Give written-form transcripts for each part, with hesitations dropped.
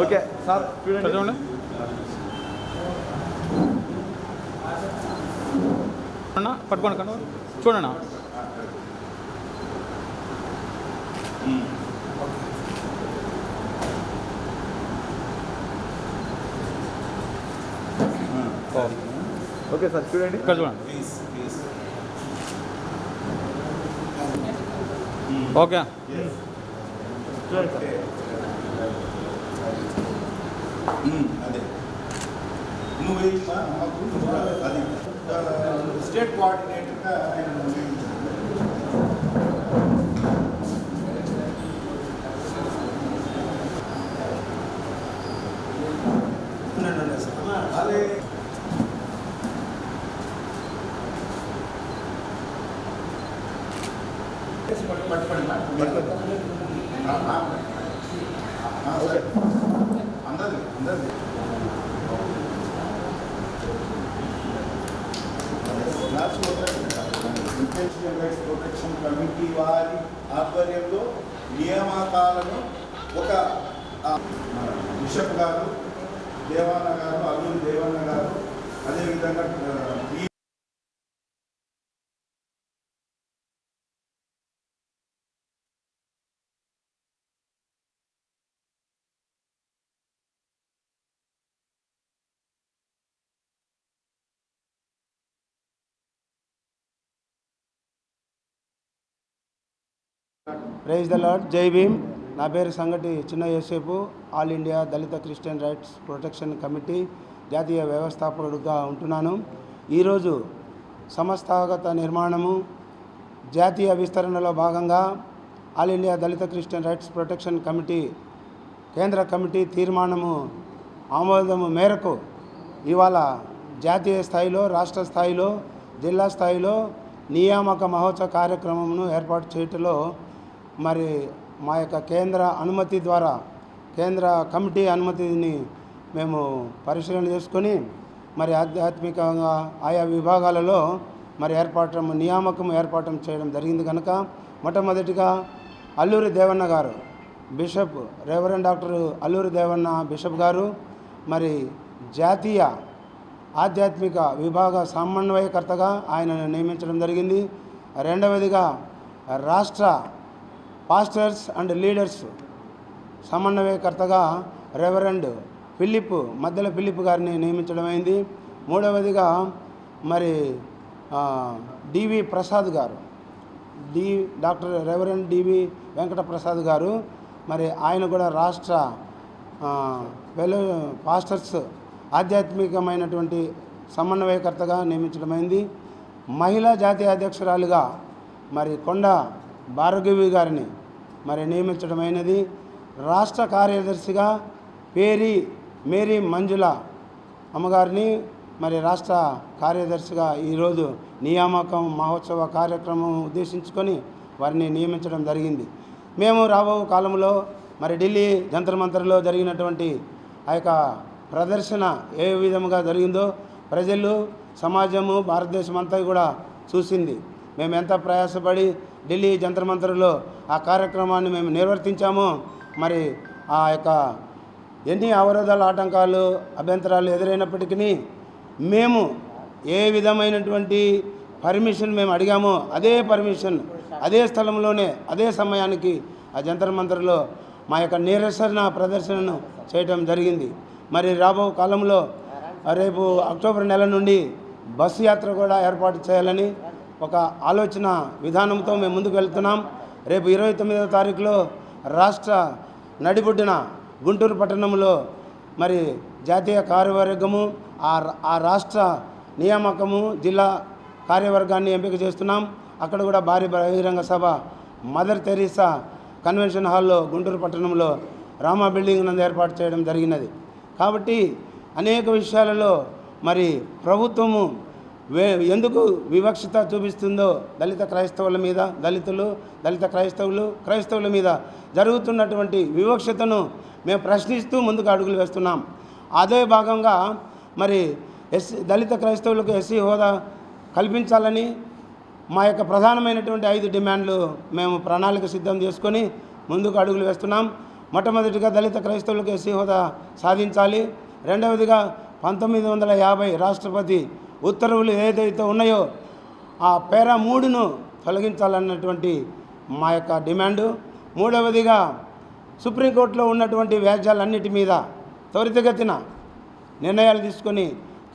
Okay sir చూడండి చూడండి అన్న పట్టుకోండి కన్నా చూడన్నా ఓకే సార్ చూడండి ఇక్కడ చూడండి ఓకే చూడండి సార్ అదే నువ్వు అది స్టేట్ కోఆర్డినేటర్గా ఆయన అదే అందరిది ఇంటెన్షనల్ రైట్స్ ప్రొటెక్షన్ కమిటీ వారి ఆధ్వర్యంలో నియామకాలను ఒక బిషప్ గారు దేవన్న గారు అల్లూరి దేవన్న గారు అదేవిధంగా ప్రైజ్ ద లార్డ్. జై భీమ్. నా పేరు సంగటి చిన్న యోసేపు. ఆల్ ఇండియా దళిత క్రిస్టియన్ రైట్స్ ప్రొటెక్షన్ కమిటీ జాతీయ వ్యవస్థాపకుడుగా ఉంటున్నాను. ఈరోజు సంస్థాగత నిర్మాణము జాతీయ విస్తరణలో భాగంగా ఆల్ ఇండియా దళిత క్రిస్టియన్ రైట్స్ ప్రొటెక్షన్ కమిటీ కేంద్ర కమిటీ తీర్మానము ఆమోదము మేరకు ఇవాళ జాతీయ స్థాయిలో, రాష్ట్ర స్థాయిలో, జిల్లా స్థాయిలో నియామక మహోత్సవ కార్యక్రమంను ఏర్పాటు చేయటంలో మరి మా యొక్క కేంద్ర అనుమతి ద్వారా, కేంద్ర కమిటీ అనుమతిని మేము పరిశీలన చేసుకొని మరి ఆధ్యాత్మికంగా ఆయా విభాగాలలో మరి నియామకం ఏర్పాటు చేయడం జరిగింది. కనుక మొట్టమొదటిగా అల్లూరి దేవన్న గారు bishop, reverend doctor Alluri Devanna bishop గారు మరి జాతీయ ఆధ్యాత్మిక విభాగ సమన్వయకర్తగా ఆయనను నియమించడం జరిగింది. రెండవదిగా రాష్ట్ర పాస్టర్స్ అండ్ లీడర్స్ సమన్వయకర్తగా రెవరెండ్ మద్దెల ఫిలిప్ గారిని నియమించడం అయింది. మూడవదిగా మరి డివి ప్రసాద్ గారు, doctor reverend DV Venkata Prasad గారు మరి ఆయన కూడా రాష్ట్ర పాస్టర్స్ ఆధ్యాత్మికమైనటువంటి సమన్వయకర్తగా నియమించడమైంది. మహిళా జాతీయ అధ్యక్షురాలుగా మరి కొండ భార్గవి గారిని మరి నియమించడమైనది. రాష్ట్ర కార్యదర్శిగా మేరీ మంజుల అమ్మగారిని మరి రాష్ట్ర కార్యదర్శిగా ఈరోజు నియామకం మహోత్సవ కార్యక్రమం ఉద్దేశించుకొని వారిని నియమించడం జరిగింది. మేము రాబో కాలంలో మరి ఢిల్లీ జంతర్ మంతర్లో జరిగినటువంటి ఆ యొక్క ప్రదర్శన ఏ విధముగా జరిగిందో ప్రజలు, సమాజము, భారతదేశం అంతా కూడా చూసింది. మేము ఎంత ప్రయాసపడి ఢిల్లీ జంతర్ మంతర్లో ఆ కార్యక్రమాన్ని మేము నిర్వర్తించామో మరి ఆ యొక్క ఎన్ని అవరోధాలు, ఆటంకాలు, అభ్యంతరాలు ఎదురైనప్పటికీ మేము ఏ విధమైనటువంటి పర్మిషన్ మేము అడిగామో అదే పర్మిషన్ అదే స్థలంలోనే అదే సమయానికి ఆ జంతర్ మంతర్లో మా యొక్క నిరసన ప్రదర్శనను చేయటం జరిగింది. మరి రాబో కాలంలో రేపు అక్టోబర్ నెల నుండి బస్సు యాత్ర కూడా ఏర్పాటు చేయాలని ఒక ఆలోచన విధానంతో మేము ముందుకు వెళ్తున్నాం. రేపు 29వ తారీఖులో రాష్ట్ర నడిబొడ్డున గుంటూరు పట్టణంలో మరి జాతీయ కార్యవర్గము, ఆ రాష్ట్ర నియామకము, జిల్లా కార్యవర్గాన్ని ఎంపిక చేస్తున్నాం. అక్కడ కూడా భారీ బహిరంగ సభ మదర్ తెరీసా కన్వెన్షన్ హాల్లో గుంటూరు పట్టణంలో రామా బిల్డింగ్ నందు ఏర్పాటు చేయడం జరిగినది. కాబట్టి అనేక విషయాలలో మరి ప్రభుత్వము ఎందుకు వివక్షత చూపిస్తుందో దళిత క్రైస్తవుల మీద, దళిత క్రైస్తవుల మీద జరుగుతున్నటువంటి వివక్షతను మేము ప్రశ్నిస్తూ ముందుకు అడుగులు వేస్తున్నాం. అదే భాగంగా మరి దళిత క్రైస్తవులకు ఎస్సీ హోదా కల్పించాలని మా యొక్క ప్రధానమైనటువంటి 5 డిమాండ్లు మేము ప్రణాళిక సిద్ధం చేసుకొని ముందుకు అడుగులు వేస్తున్నాం. మొట్టమొదటిగా దళిత క్రైస్తవులకు ఎస్సీ హోదా సాధించాలి. రెండవదిగా 1950 రాష్ట్రపతి ఉత్తర్వులు ఏదైతే ఉన్నాయో ఆ పేరా 3ను తొలగించాలన్నటువంటి మా యొక్క డిమాండు. మూడవదిగా సుప్రీంకోర్టులో ఉన్నటువంటి వ్యాజ్యాలన్నిటి మీద త్వరితగతిన నిర్ణయాలు తీసుకొని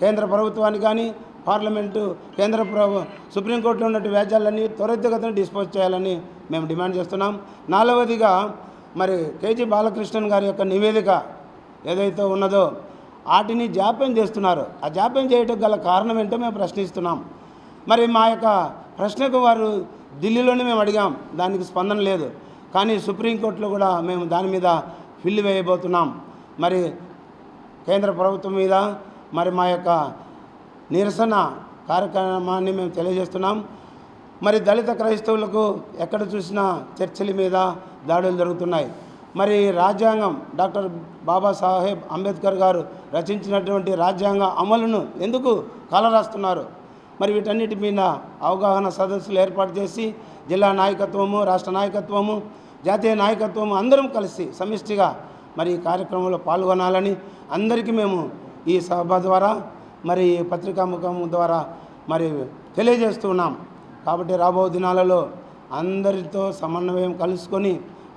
కేంద్ర ప్రభుత్వాన్ని కానీ పార్లమెంటు సుప్రీంకోర్టులో ఉన్న వ్యాజ్యాలన్నీ త్వరితగతిన డిస్పోజ్ చేయాలని మేము డిమాండ్ చేస్తున్నాం. నాలుగవదిగా మరి కేజీ బాలకృష్ణన్ గారి యొక్క నివేదిక ఏదైతే ఉన్నదో వాటిని జాప్యం చేస్తున్నారు. ఆ జాప్యం చేయటం గల కారణం ఏంటో మేము ప్రశ్నిస్తున్నాం. మరి మా యొక్క ప్రశ్నకు వారు ఢిల్లీలోనే మేము అడిగాం, దానికి స్పందన లేదు. కానీ సుప్రీంకోర్టులో కూడా మేము దాని మీద ఫిల్ వేయబోతున్నాం. మరి కేంద్ర ప్రభుత్వం మీద మరి మా యొక్క నిరసన కార్యక్రమాన్ని మేము తెలియజేస్తున్నాం. మరి దళిత క్రైస్తవులకు ఎక్కడ చూసినా చర్చిల మీద దాడులు జరుగుతున్నాయి. మరి రాజ్యాంగం డాక్టర్ బాబాసాహెబ్ అంబేద్కర్ గారు రచించినటువంటి రాజ్యాంగ అమలును ఎందుకు కాలరాస్తున్నారు? మరి వీటన్నిటి మీద అవగాహన సదస్సులు ఏర్పాటు చేసి జిల్లా నాయకత్వము, రాష్ట్ర నాయకత్వము, జాతీయ నాయకత్వము అందరం కలిసి సమిష్టిగా మరి ఈ కార్యక్రమంలో పాల్గొనాలని అందరికీ మేము ఈ సభ ద్వారా మరి పత్రికాముఖం ద్వారా మరి తెలియజేస్తున్నాం. కాబట్టి రాబో దినాలలో అందరితో సమన్వయం కలుసుకొని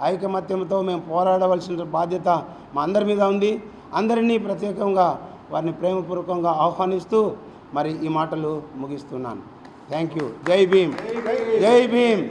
ఐకమత్యంతో మేము పోరాడవలసిన బాధ్యత మా అందరి మీద ఉంది. అందరినీ ప్రత్యేకంగా వారిని ప్రేమపూర్వకంగా ఆహ్వానిస్తూ మరి ఈ మాటలు ముగిస్తున్నాను. Thank you. జై భీమ్, జై భీమ్.